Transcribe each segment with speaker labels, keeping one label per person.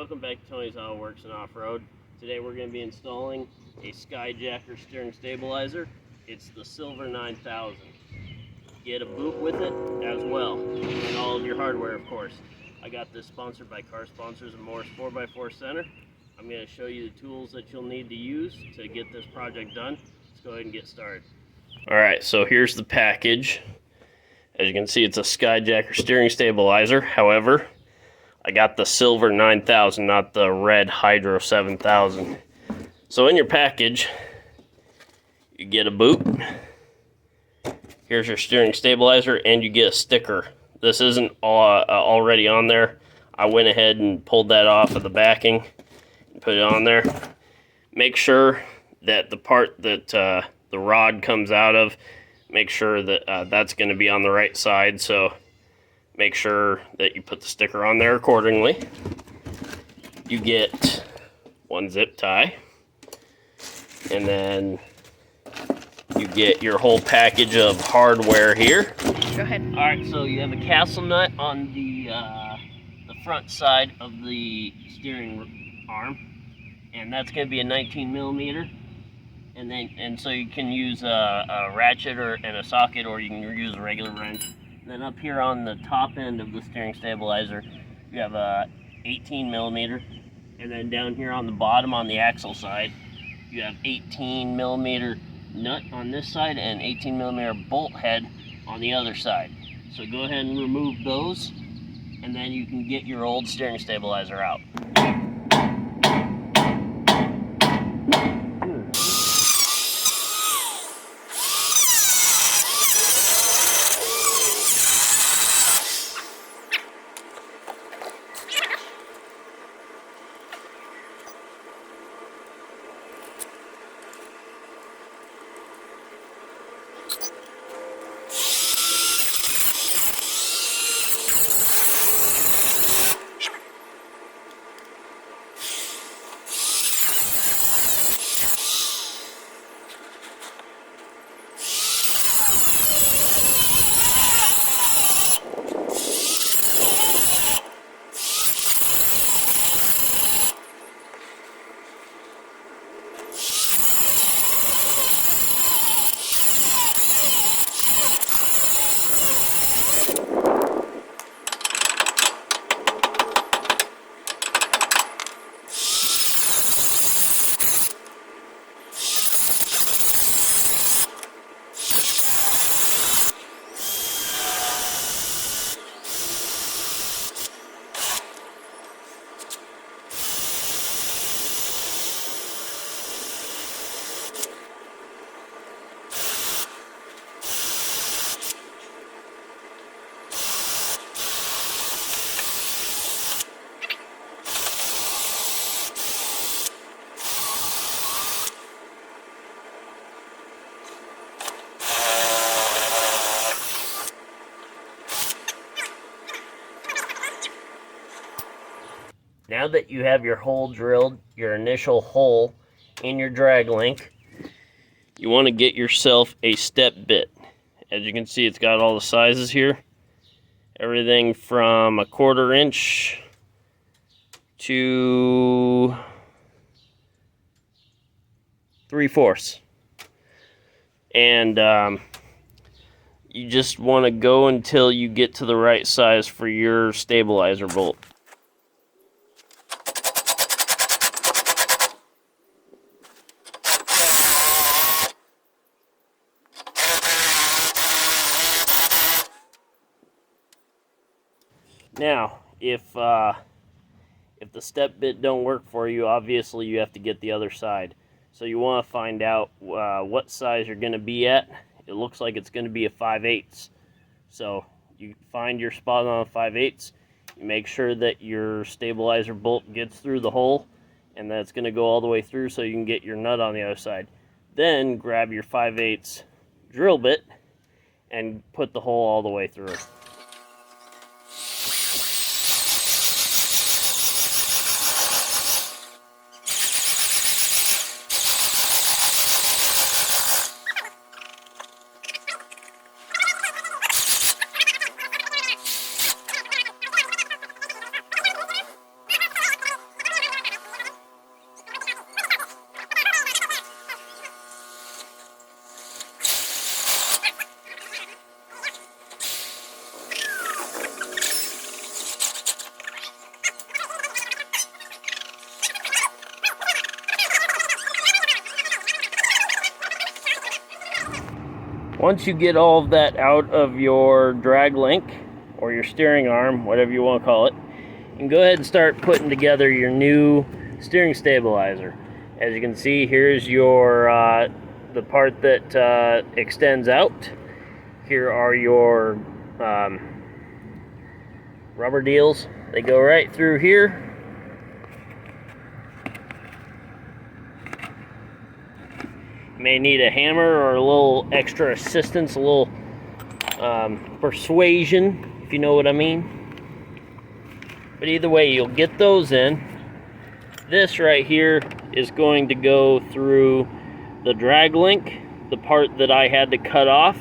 Speaker 1: Welcome back to Tony's Auto Works and Off-Road. Today we're going to be installing a Skyjacker steering stabilizer. It's the Silver 9000. Get a boot with it as well, and all of your hardware, of course. I got this sponsored by car sponsors and Morris 4x4 Center. I'm going to show you the tools that you'll need to use to get this project done. Let's go ahead and get started. Alright, so here's the package. As you can see, it's a Skyjacker steering stabilizer. However, I got the Silver 9000, not the red Hydro 7000. So in your package, you get a boot. Here's your steering stabilizer, and you get a sticker. This isn't already on there. I went ahead and pulled that off of the backing and put it on there. Make sure that the part that the rod comes out of, make sure that that's going to be on the right side. So make sure that you put the sticker on there accordingly. You get one zip tie, and then you get your whole package of hardware here.
Speaker 2: Go ahead.
Speaker 1: All right, so you have a castle nut on the front side of the steering arm, and that's going to be a 19 millimeter. And so you can use a ratchet and a socket, or you can use a regular wrench. And then up here on the top end of the steering stabilizer, you have a 18 millimeter. And then down here on the bottom on the axle side, you have 18 millimeter nut on this side and 18 millimeter bolt head on the other side. So go ahead and remove those, and then you can get your old steering stabilizer out. Now that you have your hole drilled, your initial hole in your drag link, you want to get yourself a step bit. As you can see, it's got all the sizes here. Everything from 1/4 inch to 3/4. And you just want to go until you get to the right size for your stabilizer bolt. Now, if the step bit don't work for you, obviously you have to get the other side. So you want to find out what size you're going to be at. It looks like it's going to be a 5/8. So you find your spot on a 5/8. You make sure that your stabilizer bolt gets through the hole, and that it's going to go all the way through so you can get your nut on the other side. Then grab your 5/8 drill bit and put the hole all the way through. Once you get all of that out of your drag link, or your steering arm, whatever you want to call it, you can go ahead and start putting together your new steering stabilizer. As you can see, here's your the part that extends out. Here are your rubber deals. They go right through here. You may need a hammer or a little extra assistance, a little persuasion, if you know what I mean. But either way, you'll get those in. This right here is going to go through the drag link, the part that I had to cut off.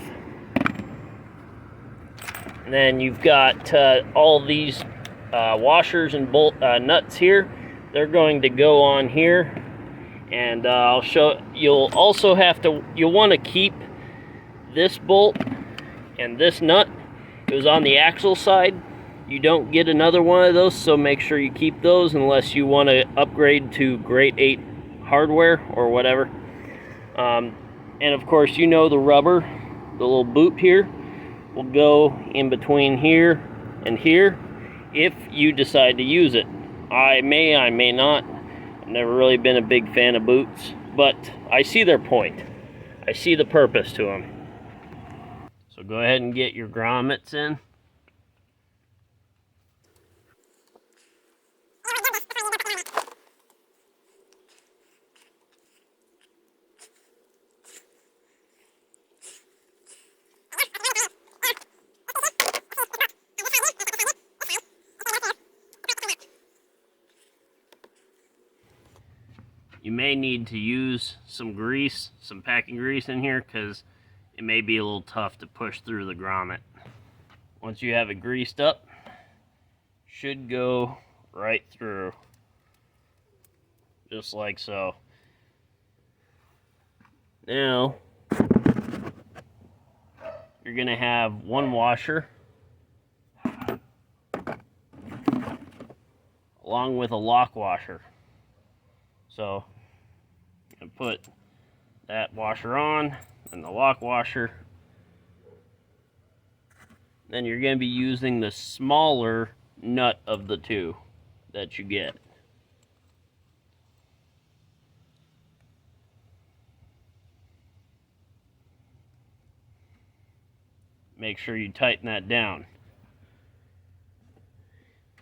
Speaker 1: And then you've got all these washers and bolt nuts here. They're going to go on here, and I'll show. You'll also have to. You'll want to keep this bolt and this nut. It was on the axle side. You don't get another one of those, so make sure you keep those unless you want to upgrade to grade 8 hardware or whatever. And of course, you know the rubber, the little boot here, will go in between here and here if you decide to use it. I may not. I've never really been a big fan of boots, but I see their point. I see the purpose to them. So go ahead and get your grommets in. You may need to use some grease, some packing grease in here, because it may be a little tough to push through the grommet. Once you have it greased up, should go right through, just like so. Now, you're going to have one washer along with a lock washer. So, you put that washer on and the lock washer. Then you're going to be using the smaller nut of the two that you get. Make sure you tighten that down.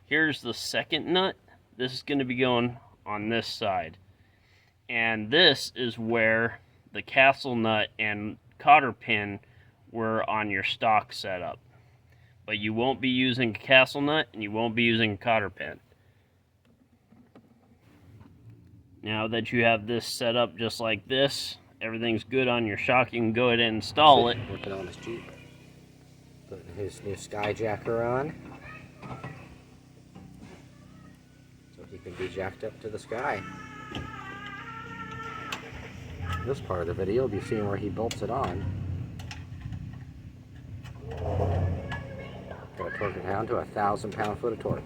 Speaker 1: Here's the second nut. This is going to be going on this side. And this is where the castle nut and cotter pin were on your stock setup. But you won't be using a castle nut and you won't be using a cotter pin. Now that you have this set up just like this, everything's good on your shock, you can go ahead and install it.
Speaker 2: Working on his Jeep. Putting his new Skyjacker on, so he can be jacked up to the sky. This part of the video, you'll be seeing where he bolts it on. Gotta torque it down to 1,000 pound-foot of torque.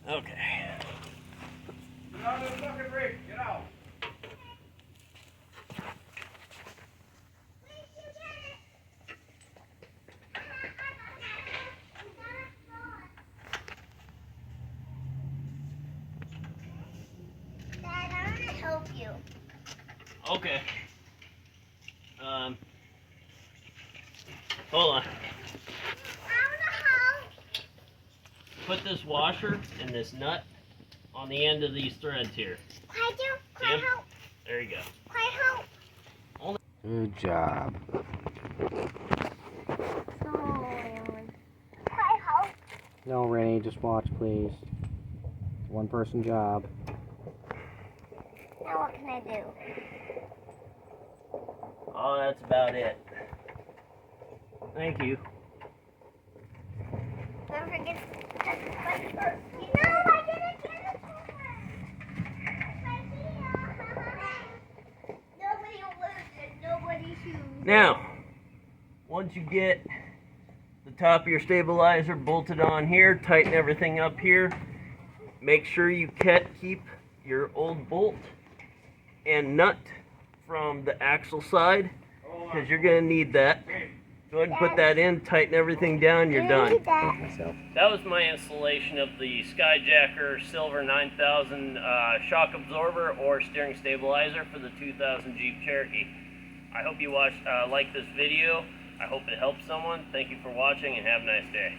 Speaker 1: Okay.
Speaker 3: Get out of the fucking rig, get out.
Speaker 4: Dad, I want to help you.
Speaker 1: Okay. Hold on.
Speaker 4: I want to help.
Speaker 1: Put this washer and this nut on the end of these threads here.
Speaker 4: Can I help?
Speaker 1: There you go.
Speaker 4: Can I help?
Speaker 2: Good job.
Speaker 4: Can I help?
Speaker 2: No, Rennie, just watch, please. It's a one-person job.
Speaker 4: Now what can I do?
Speaker 1: Oh, that's about it. Thank you.
Speaker 4: Don't forget. You know, I didn't get it. Nobody will lose it. Nobody's shoes.
Speaker 1: Now, once you get the top of your stabilizer bolted on here. Tighten everything up here. Make sure you keep your old bolt and nut from the axle side, because you're going to need that. Go ahead and put that in, tighten everything down, you're done. That was my installation of the Skyjacker Silver 9000 shock absorber or steering stabilizer for the 2000 Jeep Cherokee. I hope you like this video. I hope it helps someone. Thank you for watching and have a nice day.